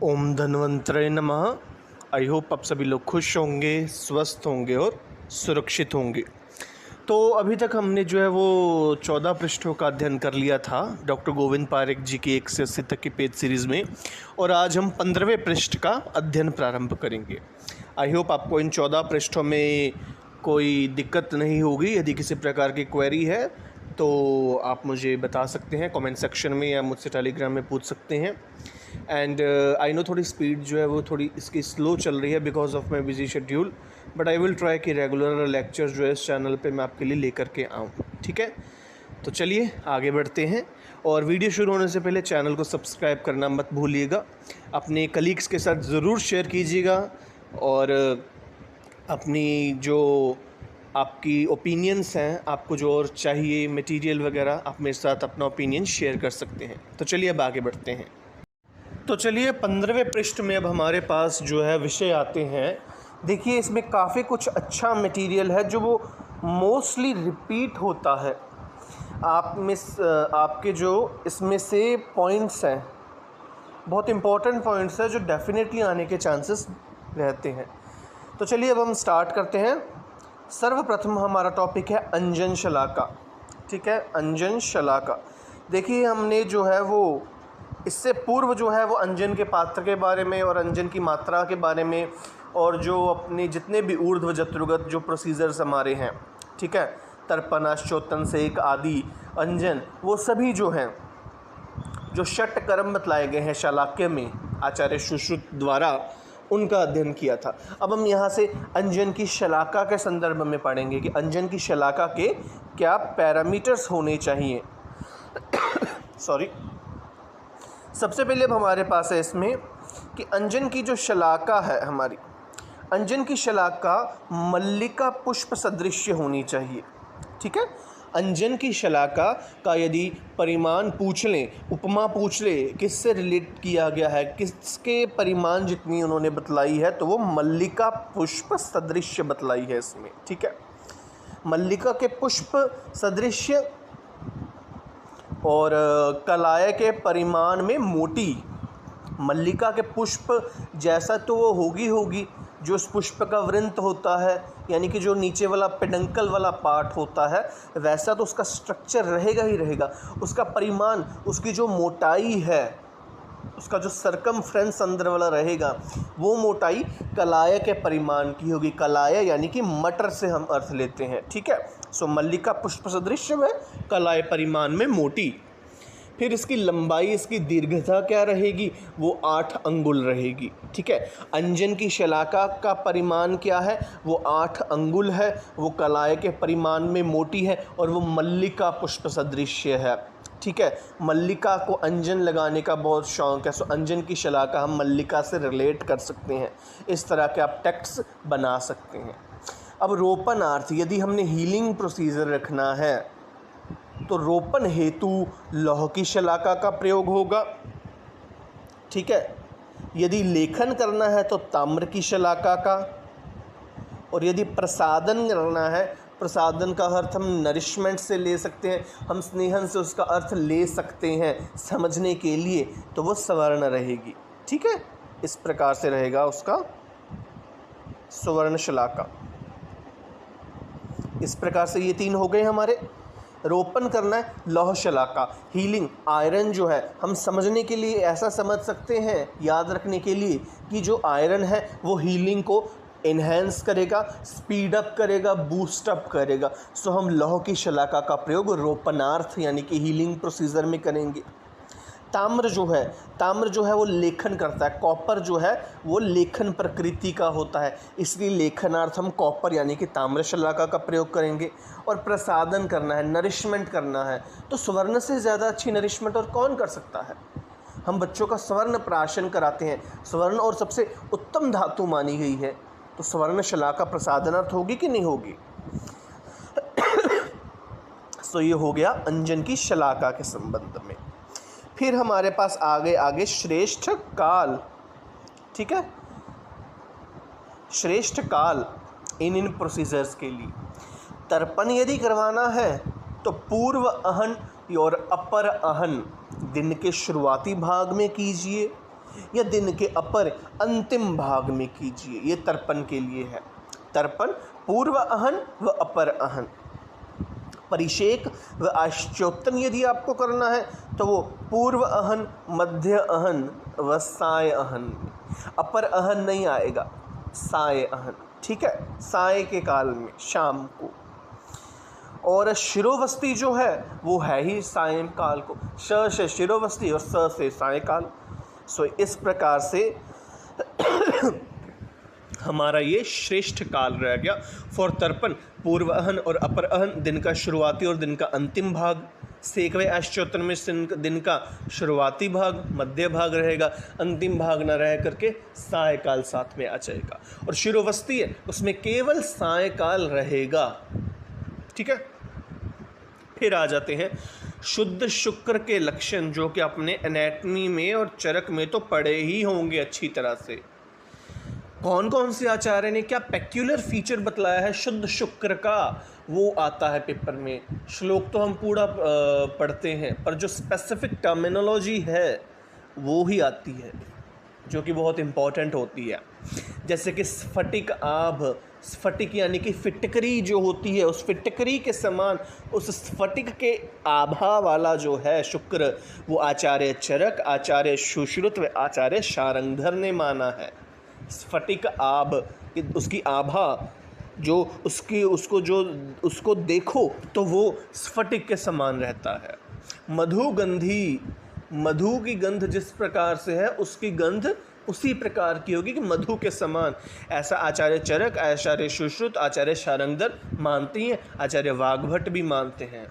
ओम धन्वंतरे नमः। I hope आप सभी लोग खुश होंगे, स्वस्थ होंगे और सुरक्षित होंगे। तो अभी तक हमने जो है वो 14 पृष्ठों का अध्ययन कर लिया था डॉक्टर गोविंद पारेख जी की 1 से 80 तक की पेज सीरीज़ में, और आज हम 15वें पृष्ठ का अध्ययन प्रारंभ करेंगे। आई होप आपको इन 14 पृष्ठों में कोई दिक्कत नहीं होगी। यदि किसी प्रकार की क्वेरी है तो आप मुझे बता सकते हैं कमेंट सेक्शन में, या मुझसे टेलीग्राम में पूछ सकते हैं। एंड आई नो थोड़ी स्पीड जो है वो थोड़ी इसकी स्लो चल रही है because of my busy schedule, but I will try कि रेगुलर लेक्चर जो है इस चैनल पे मैं आपके लिए लेकर के आऊँ। ठीक है, तो चलिए आगे बढ़ते हैं। और वीडियो शुरू होने से पहले चैनल को सब्सक्राइब करना मत भूलिएगा, अपने कलीग्स के साथ ज़रूर शेयर कीजिएगा, और अपनी जो आपकी ओपिनियंस हैं, आपको जो और चाहिए मटेरियल वगैरह, आप मेरे साथ अपना ओपिनियन शेयर कर सकते हैं। तो चलिए अब आगे बढ़ते हैं। तो चलिए 15वें पृष्ठ में अब हमारे पास जो है विषय आते हैं। देखिए इसमें काफ़ी कुछ अच्छा मटेरियल है जो वो मोस्टली रिपीट होता है। आपके जो इसमें से पॉइंट्स हैं, बहुत इम्पोर्टेंट पॉइंट्स हैं जो डेफिनेटली आने के चांसेस रहते हैं। तो चलिए अब हम स्टार्ट करते हैं। सर्वप्रथम हमारा टॉपिक है अंजन शलाका। ठीक है, अंजन शलाका। देखिए हमने जो है वो इससे पूर्व जो है वो अंजन के पात्र के बारे में और अंजन की मात्रा के बारे में, और जो अपने जितने भी ऊर्ध्व जत्रुगत जो प्रोसीजर्स हमारे हैं, ठीक है, तर्पण, अश्चोत्तन, सेक आदि अंजन, वो सभी जो हैं जो षट कर्म बतलाए गए हैं शालाक्य में आचार्य सुश्रुत द्वारा, उनका अध्ययन किया था। अब हम यहाँ से अंजन की शलाका के संदर्भ में पढ़ेंगे कि अंजन की शलाका के क्या पैरामीटर्स होने चाहिए। सॉरी। सबसे पहले अब हमारे पास है इसमें कि अंजन की जो शलाका है हमारी, अंजन की शलाका मल्लिका पुष्प सदृश्य होनी चाहिए। ठीक है, अंजन की शलाका का यदि परिमाण पूछ लें, उपमा पूछ लें, किससे रिलेट किया गया है, किसके परिमाण जितनी उन्होंने बतलाई है, तो वो मल्लिका पुष्प सदृश्य बतलाई है इसमें। ठीक है, मल्लिका के पुष्प सदृश्य और कलाय के परिमाण में मोटी। मल्लिका के पुष्प जैसा तो वो होगी जो उस पुष्प का वृंत होता है, यानी कि जो नीचे वाला पेडंकल वाला पार्ट होता है, वैसा तो उसका स्ट्रक्चर रहेगा ही रहेगा। उसका परिमाण, उसकी जो मोटाई है, उसका जो सरकमफ्रेंस अंदर वाला रहेगा, वो मोटाई कलाय के परिमाण की होगी। कलाय यानी कि मटर से हम अर्थ लेते हैं। ठीक है, सो मल्लिका पुष्प सदृश्य में कलाय परिमाण में मोटी। फिर इसकी लंबाई, इसकी दीर्घता क्या रहेगी, वो 8 अंगुल रहेगी। ठीक है, अंजन की शलाका का परिमाण क्या है, वो 8 अंगुल है, वो कलाय के परिमाण में मोटी है, और वो मल्लिका पुष्प सदृश्य है। ठीक है, मल्लिका को अंजन लगाने का बहुत शौक़ है, सो अंजन की शलाका हम मल्लिका से रिलेट कर सकते हैं। इस तरह के आप टेक्स्ट बना सकते हैं। अब रोपणार्थ, यदि हमने हीलिंग प्रोसीजर रखना है तो रोपण हेतु लौह की शलाका का प्रयोग होगा। ठीक है, यदि लेखन करना है तो ताम्र की शलाका का, और यदि प्रसादन करना है, प्रसादन का अर्थ हम नरिशमेंट से ले सकते हैं, हम स्नेहन से उसका अर्थ ले सकते हैं समझने के लिए, तो वो स्वर्ण रहेगी। ठीक है, इस प्रकार से रहेगा उसका स्वर्ण शलाका। इस प्रकार से ये 3 हो गए हमारे। रोपण करना है लौह शलाका, हीलिंग, आयरन जो है हम समझने के लिए ऐसा समझ सकते हैं, याद रखने के लिए, कि जो आयरन है वो हीलिंग को इन्हेंस करेगा, स्पीड अप करेगा, बूस्ट अप करेगा। सो हम लौह की शलाका का प्रयोग रोपणार्थ यानी कि हीलिंग प्रोसीजर में करेंगे। ताम्र जो है वो लेखन करता है। कॉपर जो है वो लेखन प्रकृति का होता है, इसलिए लेखनार्थ हम कॉपर यानी कि ताम्र शलाका का प्रयोग करेंगे। और प्रसादन करना है, नरिशमेंट करना है, तो स्वर्ण से ज़्यादा अच्छी नरिशमेंट और कौन कर सकता है। हम बच्चों का स्वर्ण प्राशन कराते हैं, स्वर्ण और सबसे उत्तम धातु मानी गई है, तो स्वर्ण शलाका प्रसादनार्थ होगी कि नहीं होगी। तो ये हो गया अंजन की शलाका के संबंध में। फिर हमारे पास आगे श्रेष्ठ काल। ठीक है, श्रेष्ठ काल इन प्रोसीजर्स के लिए तर्पण यदि करवाना है तो पूर्व अहन और अपर अहन दिन के शुरुआती भाग में कीजिए। या दिन के अपर अंतिम भाग में कीजिए। ये तर्पण के लिए है। तर्पण पूर्व अहन व अपर अहन, परिषेक व आश्चोत्तन यदि आपको करना है तो वो पूर्व अहन, मध्य अहन व साय अहन। अपर अहन नहीं आएगा, साय अहन, ठीक है, साय के काल में शाम को। और शिरोवस्ती जो है वो है ही सायंकाल को, श से शिरोवस्ती और स से सायंकाल। सो इस प्रकार से हमारा ये श्रेष्ठ काल रह गया फॉर तर्पण। पूर्व अहन और अपर अहन दिन का शुरुआती और दिन का अंतिम भाग, सेकवे अश्चोत्तर में दिन का शुरुआती भाग, मध्य भाग रहेगा, अंतिम भाग ना रह करके सायकाल साथ में आ जाएगा। और शिरोवस्ती है उसमें केवल सायकाल रहेगा, ठीक है। फिर आ जाते हैं शुद्ध शुक्र के लक्षण, जो कि अपने एनाटॉमी में और चरक में तो पढ़े ही होंगे अच्छी तरह से। कौन कौन से आचार्य ने क्या पेक्यूलर फीचर बतलाया है शुद्ध शुक्र का, वो आता है पेपर में। श्लोक तो हम पूरा पढ़ते हैं, पर जो स्पेसिफिक टर्मिनोलॉजी है वो ही आती है, जो कि बहुत इम्पॉर्टेंट होती है। जैसे कि स्फटिक आभ, स्फटिक यानी कि फिटकरी जो होती है, उस फिटकरी के समान उस स्फटिक के आभा वाला जो है शुक्र, वो आचार्य चरक, आचार्य सुश्रुत व आचार्य शारंगधर ने माना है। स्फटिक आभ, उसकी आभा जो उसको देखो तो वो स्फटिक के समान रहता है। मधुगंधी, मधु की गंध जिस प्रकार से है उसकी गंध उसी प्रकार की होगी कि मधु के समान। ऐसा आचार्य चरक, आचार्य सुश्रुत, आचार्य शारंगधर मानते हैं, आचार्य वाग्भट भी मानते हैं।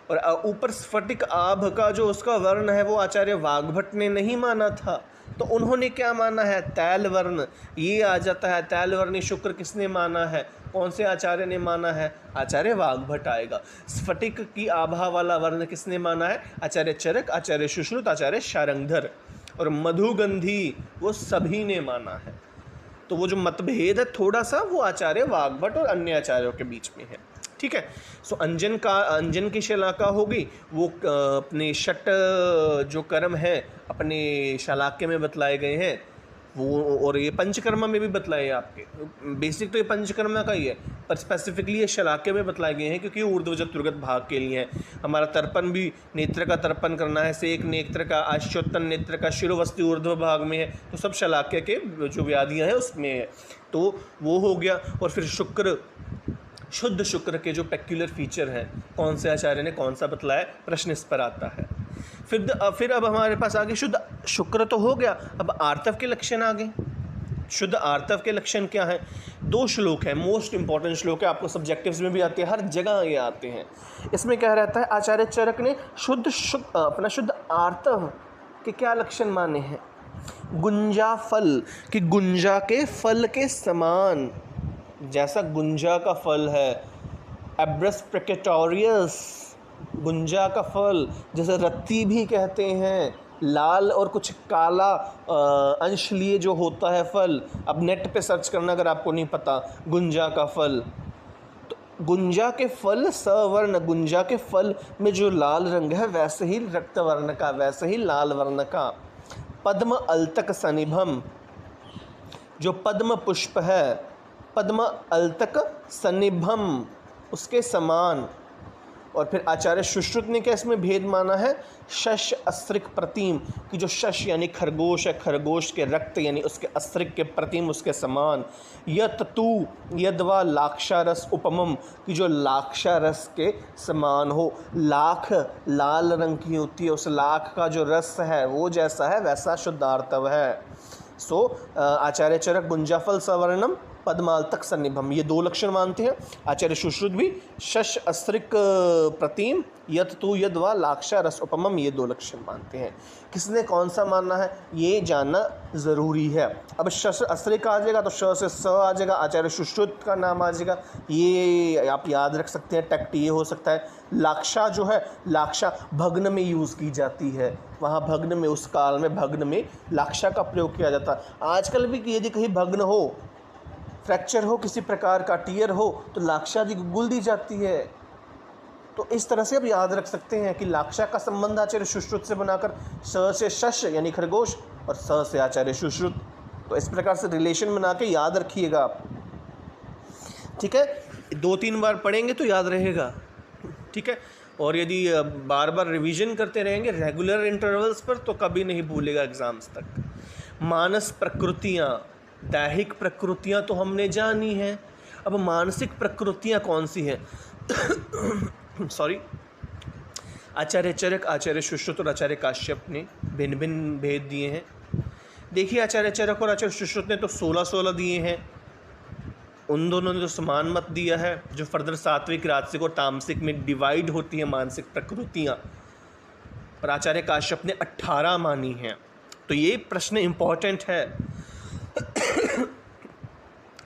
और ऊपर स्फटिक आभ का जो उसका वर्ण है वो आचार्य वाग्भट ने नहीं माना था, तो उन्होंने क्या माना है, तैल वर्ण। ये आ जाता है तैल वर्णी शुक्र किसने माना है, कौन से आचार्य ने माना है, आचार्य वाग्भट आएगा। स्फटिक की आभा वाला वर्ण किसने माना है, आचार्य चरक, आचार्य सुश्रुत, आचार्य शारंगधर। और मधुगंधी वो सभी ने माना है। तो वो जो मतभेद है थोड़ा सा वो आचार्य वाग्भट और अन्य आचार्यों के बीच में है, ठीक है। सो अंजन की शलाका होगी, वो अपने षट जो कर्म है अपने शलाक्य में बतलाए गए हैं वो, और ये पंचकर्मा में भी बतलाए हैं आपके। बेसिक तो ये पंचकर्मा का ही है, पर स्पेसिफिकली ये शलाक्य में बतलाए गए हैं क्योंकि ऊर्ध्व चतुर्गत भाग के लिए है। हमारा तर्पण भी नेत्र का तर्पण करना है, से एक नेत्र का, आश्चोत्तन नेत्र का, शिरोवस्ती ऊर्ध्व भाग में है, तो सब शलाक्य के जो व्याधियाँ हैं उसमें है, तो वो हो गया। और फिर शुक्र, शुद्ध शुक्र के जो पेक्यूलर फीचर हैं, कौन से आचार्य ने कौन सा बतलाया, प्रश्न इस पर आता है। फिर अब हमारे पास आगे शुद्ध शुक्र तो हो गया, अब आर्तव के लक्षण आ गए। शुद्ध आर्तव के लक्षण क्या है, 2 श्लोक है, मोस्ट इंपॉर्टेंट श्लोक है, आपको सब्जेक्टिव्स में भी आते हैं, हर जगह ये आते हैं। इसमें क्या रहता है, आचार्य चरक ने अपना शुद्ध आर्तव के क्या लक्षण माने हैं, गुंजा फल, कि गुंजा के फल के समान, जैसा गुंजा का फल है, एब्रस प्रेकेटोरियस, गुंजा का फल, जैसे रत्ती भी कहते हैं, लाल और कुछ काला अंश लिए जो होता है फल। अब नेट पे सर्च करना अगर आपको नहीं पता गुंजा का फल, तो गुंजा के फल सवर्ण, गुंजा के फल में जो लाल रंग है वैसे ही रक्त वर्ण का, वैसे ही लाल वर्ण का। पद्म अल्तक सनिभम, जो पद्म पुष्प है, पद्म अल्तक सनिभम उसके समान। और फिर आचार्य सुश्रुत ने क्या इसमें भेद माना है, शश अस्त्रिक प्रतिम, कि जो शश यानी खरगोश है, खरगोश के रक्त यानी उसके अस्त्रिक के प्रतिम उसके समान। यत तू यदवा लाक्षारस उपमम, कि जो लाक्षारस के समान हो। लाख लाल रंग की होती है, उस लाख का जो रस है वो जैसा है वैसा शुद्धार्तव है। सो आचार्य चरक गुंजाफल सवर्णम पद्माल्तक सन्निभम, ये 2 लक्षण मानते हैं। आचार्य सुश्रुत भी शश अस्त्रिक प्रतिम, यत तू यद व लाक्षा रस उपमम, ये 2 लक्षण मानते हैं। किसने कौन सा मानना है ये जानना ज़रूरी है। अब शश अस्त्रिक आ जाएगा तो श से स आ जाएगा, आचार्य सुश्रुत का नाम आ जाएगा, ये आप याद रख सकते हैं, टेक्ट ये हो सकता है। लाक्षा जो है, लाक्षा भग्न में यूज़ की जाती है, वहाँ भग्न में, उस काल में भग्न में लाक्षा का प्रयोग किया जाता है। आजकल भी यदि कहीं भग्न हो, फ्रैक्चर हो, किसी प्रकार का टीयर हो, तो लाक्षा जी गुल दी जाती है। तो इस तरह से आप याद रख सकते हैं कि लाक्षा का संबंध आचार्य सुश्रुत से बनाकर स से शश यानी खरगोश, और स से आचार्य सुश्रुत। तो इस प्रकार से रिलेशन बना के याद रखिएगा आप, ठीक है। 2-3 बार पढ़ेंगे तो याद रहेगा, ठीक है। और यदि बार बार रिवीजन करते रहेंगे रेगुलर इंटरवल्स पर तो कभी नहीं भूलेगा एग्ज़ाम्स तक। मानस प्रकृतियाँ, दैहिक प्रकृतियाँ तो हमने जानी हैं, अब मानसिक प्रकृतियाँ कौन सी हैं? सॉरी, आचार्य चरक, आचार्य सुश्रुत और आचार्य काश्यप ने भिन्न भिन्न भेद दिए हैं। देखिए, आचार्य चरक और आचार्य सुश्रुत ने तो 16-16 दिए हैं, उन दोनों ने तो समान मत दिया है, जो फर्दर सात्विक, राजसिक और तामसिक में डिवाइड होती हैं मानसिक प्रकृतियाँ, और आचार्य काश्यप ने 18 मानी हैं। तो ये प्रश्न इम्पॉर्टेंट है।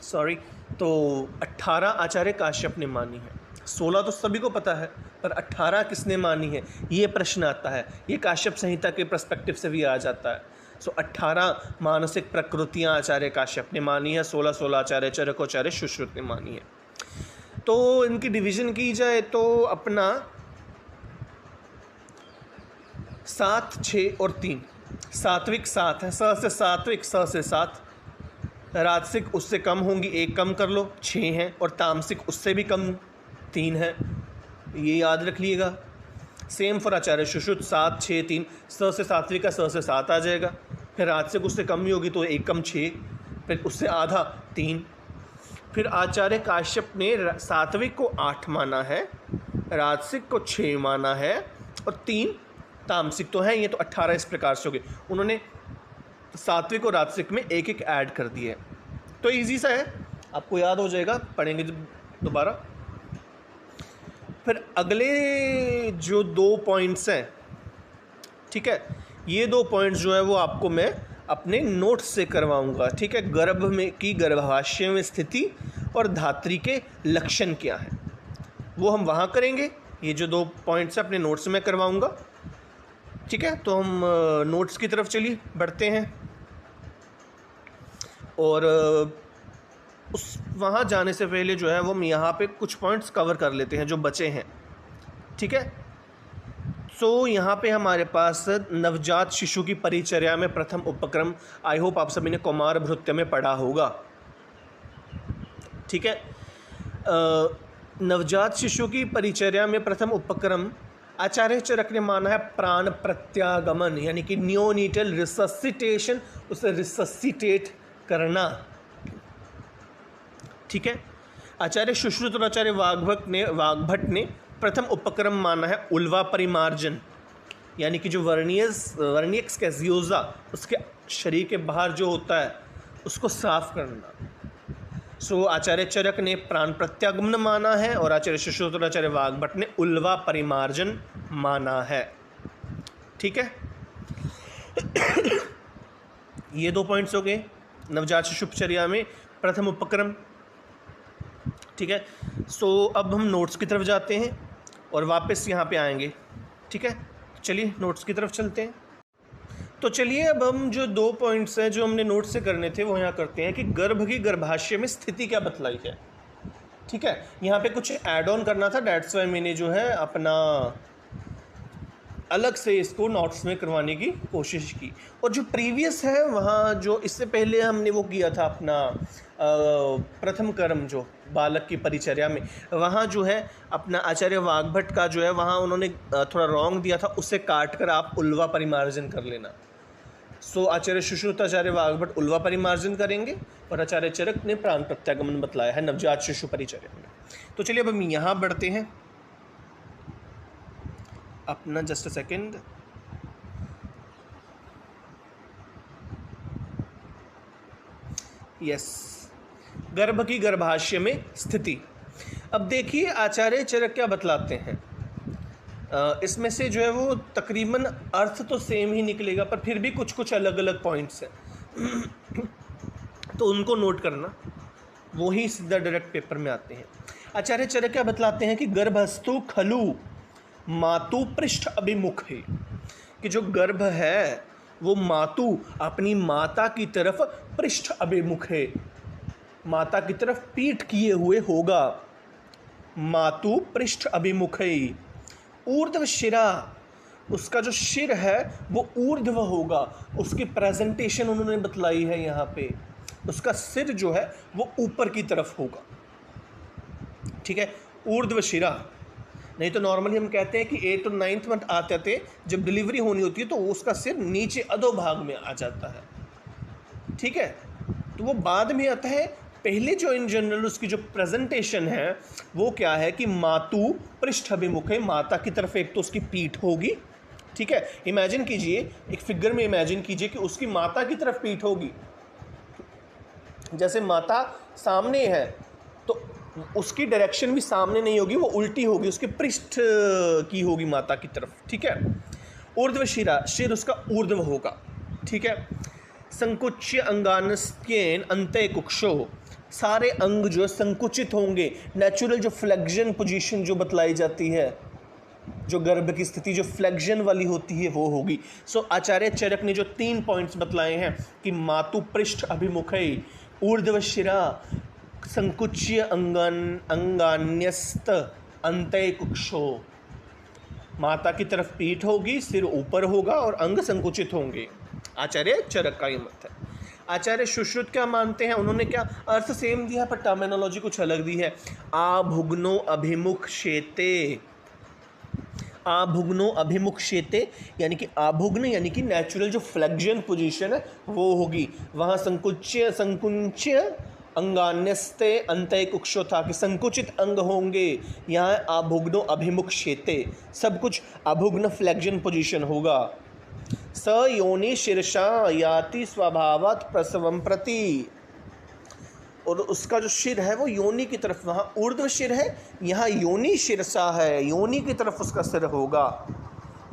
सॉरी, तो 18 आचार्य काश्यप ने मानी है, 16 तो सभी को पता है, पर 18 किसने मानी है, ये प्रश्न आता है। ये काश्यप संहिता के पर्सपेक्टिव से भी आ जाता है। 18 मानसिक प्रकृतियाँ आचार्य काश्यप ने मानी है, 16-16 आचार्य चरक और आचार्य सुश्रुत ने मानी है। तो इनकी डिवीज़न की जाए तो अपना 7, 6 और 3। सात्विक 7 है, स से सात्विक, स से 7। राजसिक उससे कम होंगी, 1 कम कर लो, 6 हैं, और तामसिक उससे भी कम, 3 है। ये याद रख लीजिएगा। Same for Acharya Sushrut, 7, 6, 3। स से सात्विक का स से 7 आ जाएगा, फिर राजसिक उससे कम ही होगी तो 1 कम 6, फिर उससे आधा 3। फिर आचार्य काश्यप ने सात्विक को 8 माना है, राजसिक को 6 माना है, और 3 तामसिक तो है। ये तो 18 इस प्रकार से हो गए। उन्होंने सात्विक और राजसिक में 1-1 ऐड कर दिए। तो इजी सा है, आपको याद हो जाएगा, पढ़ेंगे दोबारा। फिर अगले जो 2 पॉइंट्स हैं, ठीक है, ये 2 पॉइंट्स जो है वो आपको मैं अपने नोट्स से करवाऊंगा, ठीक है। गर्भ में की गर्भाशय में स्थिति और धात्री के लक्षण क्या है, वो हम वहाँ करेंगे। ये जो 2 पॉइंट्स हैं अपने नोट्स में करवाऊंगा, ठीक है। तो हम नोट्स की तरफ चलिए बढ़ते हैं, और उस वहाँ जाने से पहले जो है वो हम यहाँ पे कुछ पॉइंट्स कवर कर लेते हैं जो बचे हैं, ठीक है। सो यहाँ पे हमारे पास नवजात शिशु की परिचर्या में प्रथम उपक्रम, आई होप आप सभी ने कौमार भृत्य में पढ़ा होगा, ठीक है। नवजात शिशु की परिचर्या में प्रथम उपक्रम आचार्य चरक ने माना है प्राण प्रत्यागमन, यानी कि नियोनीटल रिससिटेशन, उसे रिससिटेट करना, ठीक है। आचार्य सुश्रुत और आचार्य वाग्भट ने प्रथम उपक्रम माना है उल्वा परिमार्जन, यानी कि जो वर्नियक्स कैजियोजा उसके शरीर के बाहर जो होता है उसको साफ करना। सो आचार्य चरक ने प्राण प्रत्यागमन माना है, और आचार्य सुश्रुत और आचार्य वाग्भट ने उल्वा परिमार्जन माना है, ठीक है। ये 2 पॉइंट्स हो गए नवजात शिशुपचर्या में प्रथम उपक्रम, ठीक है। सो अब हम नोट्स की तरफ जाते हैं और वापस यहाँ पे आएंगे, ठीक है। चलिए नोट्स की तरफ चलते हैं। तो चलिए अब हम जो 2 पॉइंट्स हैं जो हमने नोट से करने थे वो यहाँ करते हैं कि गर्भ की गर्भाशय में स्थिति क्या बतलाई है, ठीक है। यहाँ पे कुछ ऐड ऑन करना था, डेट्स वाई मैंने जो है अपना अलग से इसको नोट्स में करवाने की कोशिश की। और जो प्रीवियस है वहाँ जो इससे पहले हमने वो किया था अपना प्रथम कर्म जो बालक की परिचर्या में, वहाँ जो है अपना आचार्य वाग्भट का जो है वहाँ उन्होंने थोड़ा रॉन्ग दिया था, उससे काट कर आप उल्वा परिमार्जन कर लेना। सो आचार्य सुश्रुत आचार्य वाग्भट उल्वा परिमार्जन करेंगे, और आचार्य चरक ने प्राण प्रत्यागमन बतलाया है नवजात शिशु परिचर्या में। तो चलिए अब हम यहाँ बढ़ते हैं अपना, जस्ट अ सेकेंड। यस, गर्भ की गर्भाशय में स्थिति। अब देखिए आचार्य चरक क्या बतलाते हैं। इसमें से जो है वो तकरीबन अर्थ तो सेम ही निकलेगा, पर फिर भी कुछ कुछ अलग अलग पॉइंट्स हैं तो उनको नोट करना, वो ही सीधा डायरेक्ट पेपर में आते हैं। आचार्य चरक क्या बतलाते हैं कि गर्भस्थु खलु मातु पृष्ठ अभिमुख है, कि जो गर्भ है वो मातु अपनी माता की तरफ पृष्ठ अभिमुख है, माता की तरफ पीठ किए हुए होगा। मातु पृष्ठ अभिमुख है। ऊर्ध्व शिरा उसका जो सिर है वो ऊर्ध्व होगा। उसकी प्रेजेंटेशन उन्होंने बतलाई है यहाँ पे, उसका सिर जो है वो ऊपर की तरफ होगा, ठीक है, ऊर्ध्व शिरा। नहीं तो नॉर्मली हम कहते हैं कि 8 और 9th मंथ आते थे, जब डिलीवरी होनी होती है तो उसका सिर नीचे अधोभाग में आ जाता है, ठीक है। तो वो बाद में आता है। पहले जो इन जनरल उसकी जो प्रेजेंटेशन है वो क्या है कि मातु पृष्ठ अभिमुख है, माता की तरफ एक तो उसकी पीठ होगी, ठीक है। इमेजिन कीजिए, एक फिगर में इमेजिन कीजिए कि उसकी माता की तरफ पीठ होगी। जैसे माता सामने है तो उसकी डायरेक्शन भी सामने नहीं होगी, वो उल्टी होगी, उसके पृष्ठ की होगी माता की तरफ, ठीक है। ऊर्ध्व शिरा, सिर उसका ऊर्ध्व होगा, ठीक है। संकुच्य अंगानस्त्येन अंत्य कुक्षो, सारे अंग जो संकुचित होंगे। नेचुरल जो फ्लेक्शन पोजीशन जो बतलाई जाती है, जो गर्भ की स्थिति जो फ्लेक्शन वाली होती है वो होगी। सो आचार्य चरक ने जो 3 पॉइंट्स बतलाए हैं कि मातु पृष्ठ अभिमुखै, ऊर्ध्व शिरा, संकुच्य अंगान्यस्त अंत्य कुक्षो, माता की तरफ पीठ होगी, सिर ऊपर होगा और अंग संकुचित होंगे। आचार्य चरक का ये मत है। आचार्य सुश्रुत क्या मानते हैं, उन्होंने क्या अर्थ सेम दिया पर टर्मिनोलॉजी कुछ अलग दी है। आभुग्नो अभिमुख शेते, आभुग्नो अभिमुख शेते यानी कि आभुग्न यानी कि नेचुरल जो फ्लेक्शन पोजीशन है वो होगी। वहाँ संकुच्य अंगान्यस्ते अंत्य कुक्षो था कि संकुचित अंग होंगे, यहाँ आभुग्नो अभिमुख शेते, सब कुछ अभुग्न फ्लेक्शन पोजीशन होगा। स योनि शीर्षा याति स्वभावत प्रसवम प्रति, और उसका जो सिर है वो योनि की तरफ, वहाँ ऊर्ध्व सिर है, यहाँ योनि शीर्षा है, योनि की तरफ उसका सिर होगा।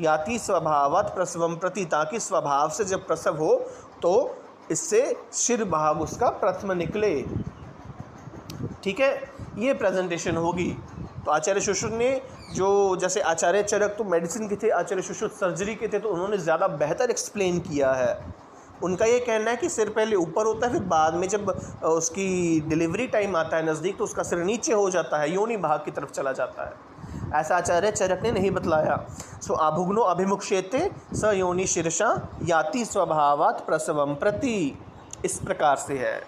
याति स्वभावत प्रसवम प्रति, ताकि स्वभाव से जब प्रसव हो तो इससे सिर भाग उसका प्रथम निकले, ठीक है। ये प्रेजेंटेशन होगी। तो आचार्य सुश्रुत ने जो, जैसे आचार्य चरक तो मेडिसिन के थे, आचार्य सुश्रुत सर्जरी के थे, तो उन्होंने ज़्यादा बेहतर एक्सप्लेन किया है। उनका ये कहना है कि सिर पहले ऊपर होता है, फिर बाद में जब उसकी डिलीवरी टाइम आता है नज़दीक तो उसका सिर नीचे हो जाता है, योनि भाग की तरफ चला जाता है। ऐसा आचार्य चरक ने नहीं बतलाया। सो आभुग्नो अभिमुख शेते स योनि शीर्षा याति स्वभावात् प्रसवम प्रति, इस प्रकार से है।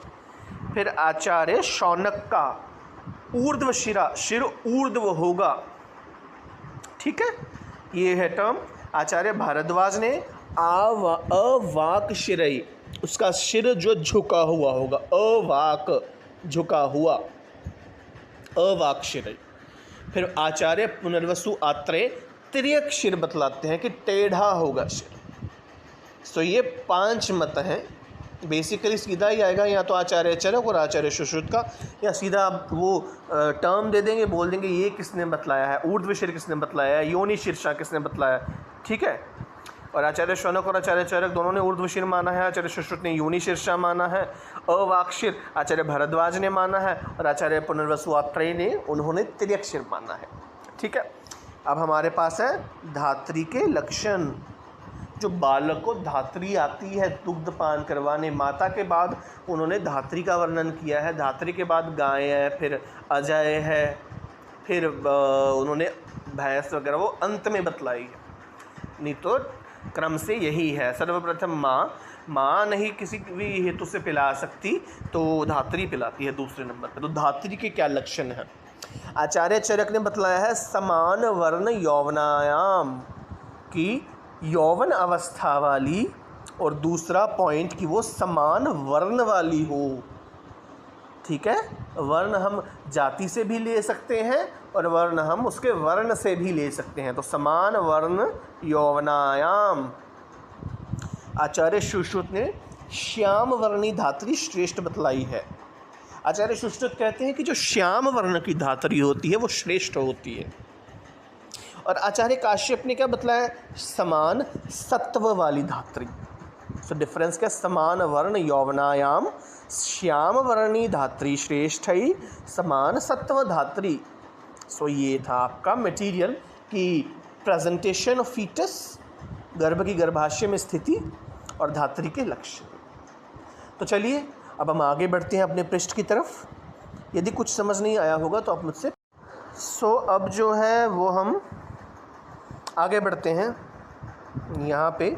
फिर आचार्य शौनक का ऊर्ध्व शिरा, सिर ऊर्ध्व होगा, ठीक है, ये है टर्म। आचार्य भारद्वाज ने अवाक शिरई, उसका सिर जो झुका हुआ होगा, अवाक झुका हुआ, अवाक शिरई। फिर आचार्य पुनर्वसु आत्रेय तिर्यक सिर बतलाते हैं कि टेढ़ा होगा सिर। तो ये 5 मत हैं। बेसिकली सीधा ही आएगा, या तो आचार्य चरक और आचार्य सुश्रुत का, या सीधा वो टर्म दे देंगे, बोल देंगे ये किसने बतलाया है, ऊर्ध्व शिर किसने बतलाया है, योनि शीर्षा किसने बतलाया है, ठीक है। और आचार्य शौनक और आचार्य चरक दोनों ने ऊर्ध्व शिर माना है, आचार्य सुश्रुत ने योनि शीर्षा माना है, अवाक शिर आचार्य भारद्वाज ने माना है, और आचार्य पुनर्वसु आत्रेय ने उन्होंने तिर्यक शिर माना है, ठीक है। अब हमारे पास है धात्री के लक्षण। जो बालक को धात्री आती है दुग्ध पान करवाने, माता के बाद उन्होंने धात्री का वर्णन किया है, धात्री के बाद गाय है, फिर अजय है, फिर उन्होंने भैंस वगैरह वो अंत में बतलाई है, नहीं तो क्रम से यही है। सर्वप्रथम माँ नहीं किसी भी हेतु से पिला सकती तो धात्री पिलाती है दूसरे नंबर पर। तो धात्री के क्या लक्षण हैं, आचार्य चरक ने बतलाया है समान वर्ण यौवनायाम की, यौवन अवस्था वाली, और दूसरा पॉइंट कि वो समान वर्ण वाली हो, ठीक है। वर्ण हम जाति से भी ले सकते हैं और वर्ण हम उसके वर्ण से भी ले सकते हैं। तो समान वर्ण यौवनायाम। आचार्य सुश्रुत ने श्याम वर्णी धात्री श्रेष्ठ बतलाई है। आचार्य सुश्रुत कहते हैं कि जो श्याम वर्ण की धात्री होती है वो श्रेष्ठ होती है। और आचार्य काश्यप ने क्या बतलाया, समान सत्व वाली धात्री। सो डिफरेंस क्या, समान वर्ण यौवनायाम श्याम वर्णी धात्री श्रेष्ठ ही समान सत्व धात्री। सो ये था आपका मटेरियल कि प्रेजेंटेशन ऑफ फीटस, गर्भ की गर्भाशय में स्थिति और धात्री के लक्षण। तो चलिए अब हम आगे बढ़ते हैं अपने पृष्ठ की तरफ। यदि कुछ समझ नहीं आया होगा तो आप मुझसे। अब जो है वो हम आगे बढ़ते हैं यहाँ पे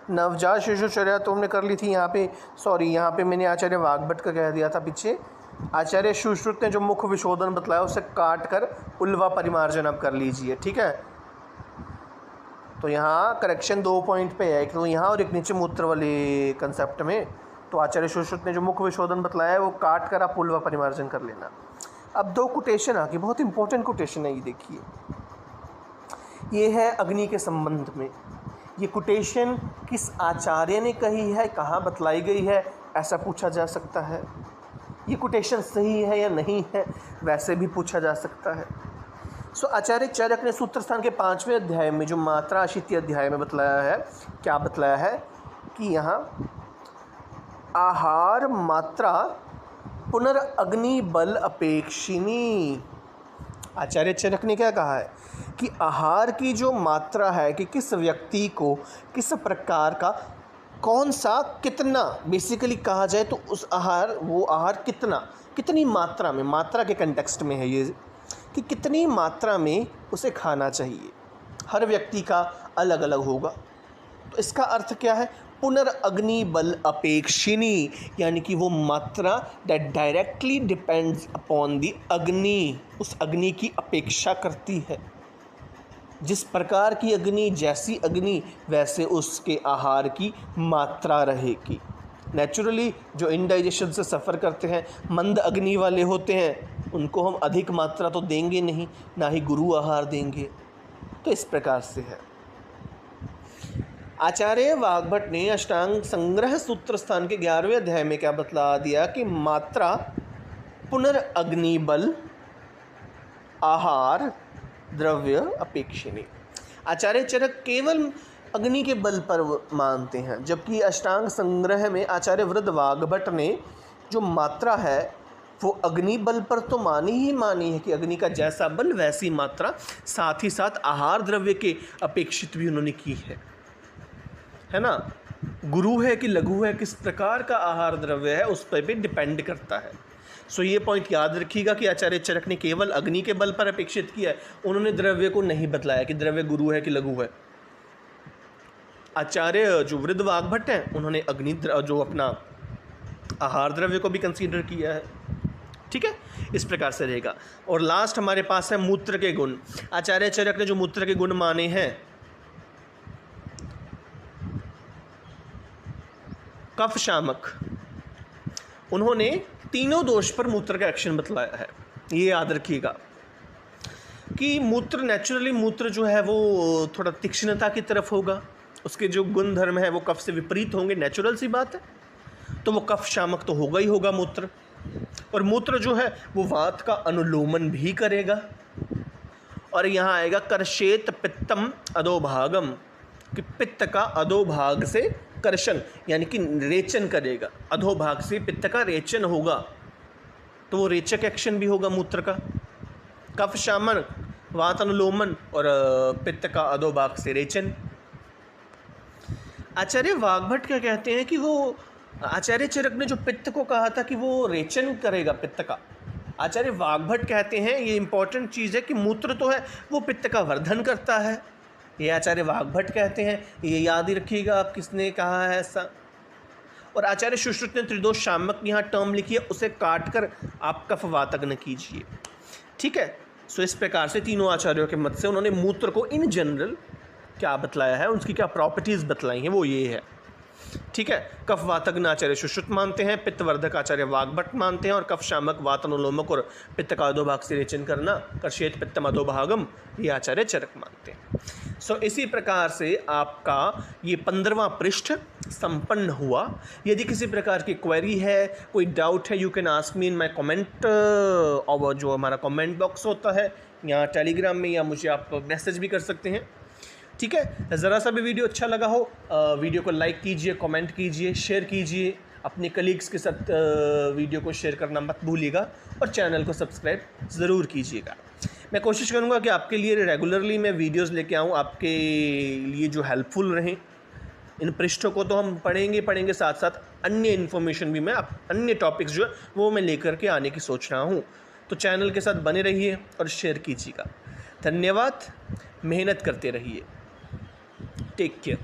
नवजात शिशुचर्या तो हमने कर ली थी। यहाँ पे सॉरी, यहाँ पे मैंने आचार्य वाग्भट का कह दिया था पीछे। आचार्य सुश्रुत ने जो मुख विशोधन बतलाया उसे काट कर उल्वा परिमार्जन अब कर लीजिए, ठीक है। तो यहाँ करेक्शन 2 पॉइंट पे है, एक तो यहाँ और एक नीचे मूत्र वाले कंसेप्ट में। तो आचार्य सुश्रुत ने जो मुख विशोधन बतलाया है वो काट कर आप उल्वा परिमार्जन कर लेना। अब 2 कोटेशन आ गई, बहुत इंपॉर्टेंट कोटेशन है ये, देखिए। ये है अग्नि के संबंध में। ये कोटेशन किस आचार्य ने कही है, कहाँ बतलाई गई है, ऐसा पूछा जा सकता है। ये कोटेशन सही है या नहीं है, वैसे भी पूछा जा सकता है। सो आचार्य चरक ने सूत्र स्थान के 5वें अध्याय में जो मात्रा अशीति अध्याय में बतलाया है, क्या बतलाया है कि यहाँ आहार मात्रा पुनर्अग्नि बल अपेक्षिनी। आचार्य चरक ने क्या कहा है कि आहार की जो मात्रा है कि किस व्यक्ति को किस प्रकार का कौन सा कितना, बेसिकली कहा जाए तो उस आहार, वो आहार कितनी मात्रा में, मात्रा के कंटेक्स्ट में है ये कि कितनी मात्रा में उसे खाना चाहिए, हर व्यक्ति का अलग अलग होगा। तो इसका अर्थ क्या है, पुनर्अग्नि बल अपेक्षिनी, यानी कि वो मात्रा that directly depends upon the अग्नि, उस अग्नि की अपेक्षा करती है। जिस प्रकार की अग्नि, जैसी अग्नि, वैसे उसके आहार की मात्रा रहेगी। नेचुरली जो इनडाइजेशन से सफ़र करते हैं, मंद अग्नि वाले होते हैं, उनको हम अधिक मात्रा तो देंगे नहीं, ना ही गुरु आहार देंगे। तो इस प्रकार से है। आचार्य वाग्भट ने अष्टांग संग्रह सूत्र स्थान के 11वें अध्याय में क्या बतला दिया कि मात्रा पुनर्अग्नि बल आहार द्रव्य अपेक्षिनी। आचार्य चरक केवल अग्नि के बल पर मानते हैं, जबकि अष्टांग संग्रह में आचार्य वृद्ध वाग्भट ने जो मात्रा है वो अग्नि बल पर तो मानी है कि अग्नि का जैसा बल वैसी मात्रा, साथ ही साथ आहार द्रव्य के अपेक्षित भी उन्होंने की है ना। गुरु है कि लघु है, किस प्रकार का आहार द्रव्य है उस पर भी डिपेंड करता है। सो ये पॉइंट याद रखिएगा कि आचार्य चरक ने केवल अग्नि के बल पर अपेक्षित किया है, उन्होंने द्रव्य को नहीं बतलाया कि द्रव्य गुरु है कि लघु है। आचार्य जो वृद्ध वाग्भट हैं उन्होंने अग्नि जो अपना आहार द्रव्य को भी कंसीडर किया है, ठीक है। इस प्रकार से रहेगा। और लास्ट हमारे पास है मूत्र के गुण। आचार्य चरक ने जो मूत्र के गुण माने हैं, कफ शामक, उन्होंने तीनों दोष पर मूत्र का एक्शन बतलाया है। ये याद रखिएगा कि मूत्र, नेचुरली मूत्र जो है वो थोड़ा तीक्ष्णता की तरफ होगा, उसके जो गुण धर्म है वो कफ से विपरीत होंगे, नेचुरल सी बात है। तो वो कफ शामक तो होगा ही होगा मूत्र। और मूत्र जो है वो वात का अनुलोमन भी करेगा। और यहाँ आएगा कर्षेत पित्तम अधोभागम, कि पित्त का अधोभाग से कर्षण यानी कि रेचन करेगा, अधोभाग से पित्त का रेचन होगा, तो वो रेचक एक्शन भी होगा मूत्र का। कफ शामन, वात अनुलोमन और पित्त का अधोभाग से रेचन। आचार्य वाग्भट क्या कहते हैं कि वो, आचार्य चरक ने जो पित्त को कहा था कि वो रेचन करेगा पित्त का, आचार्य वाग्भट कहते हैं ये इंपॉर्टेंट चीज़ है कि मूत्र तो है वो पित्त का वर्धन करता है। ये आचार्य वाग्भट कहते हैं, ये याद ही रखिएगा आप किसने कहा है ऐसा। और आचार्य सुश्रुत ने त्रिदोष शामक यहाँ टर्म लिखी है, उसे काट कर आप कफ वातग्न कीजिए, ठीक है। सो इस प्रकार से तीनों आचार्यों के मत से उन्होंने मूत्र को इन जनरल क्या बतलाया है, उसकी क्या प्रॉपर्टीज़ बतलाई हैं वो ये है, ठीक है। कफ वातग्न आचार्य सुश्रुत मानते हैं, पित्तवर्धक आचार्य वाग्भट मानते हैं, और कफ शामक, वात अनुलोमक और पित्त का अधोभाग से रेचन करना, कर्षेत पित्तम अधोभागम, ये आचार्य चरक मानते हैं। सो इसी प्रकार से आपका ये 15वां पृष्ठ संपन्न हुआ। यदि किसी प्रकार की क्वेरी है, कोई डाउट है, you can ask me in my comment, और जो हमारा कमेंट बॉक्स होता है यहाँ टेलीग्राम में, या मुझे आप मैसेज भी कर सकते हैं, ठीक है। ज़रा सा भी वीडियो अच्छा लगा हो, वीडियो को लाइक कीजिए, कमेंट कीजिए, शेयर कीजिए, अपने कलीग्स के साथ वीडियो को शेयर करना मत भूलिएगा, और चैनल को सब्सक्राइब ज़रूर कीजिएगा। मैं कोशिश करूँगा कि आपके लिए रेगुलरली मैं वीडियोस लेके आऊँ, आपके लिए जो हेल्पफुल रहें। इन पृष्ठों को तो हम पढ़ेंगे, साथ साथ अन्य इन्फॉर्मेशन भी मैं, अन्य टॉपिक्स जो है वो मैं लेकर के आने की सोच रहा हूँ। तो चैनल के साथ बने रहिए और शेयर कीजिएगा। धन्यवाद, मेहनत करते रहिए। Take care.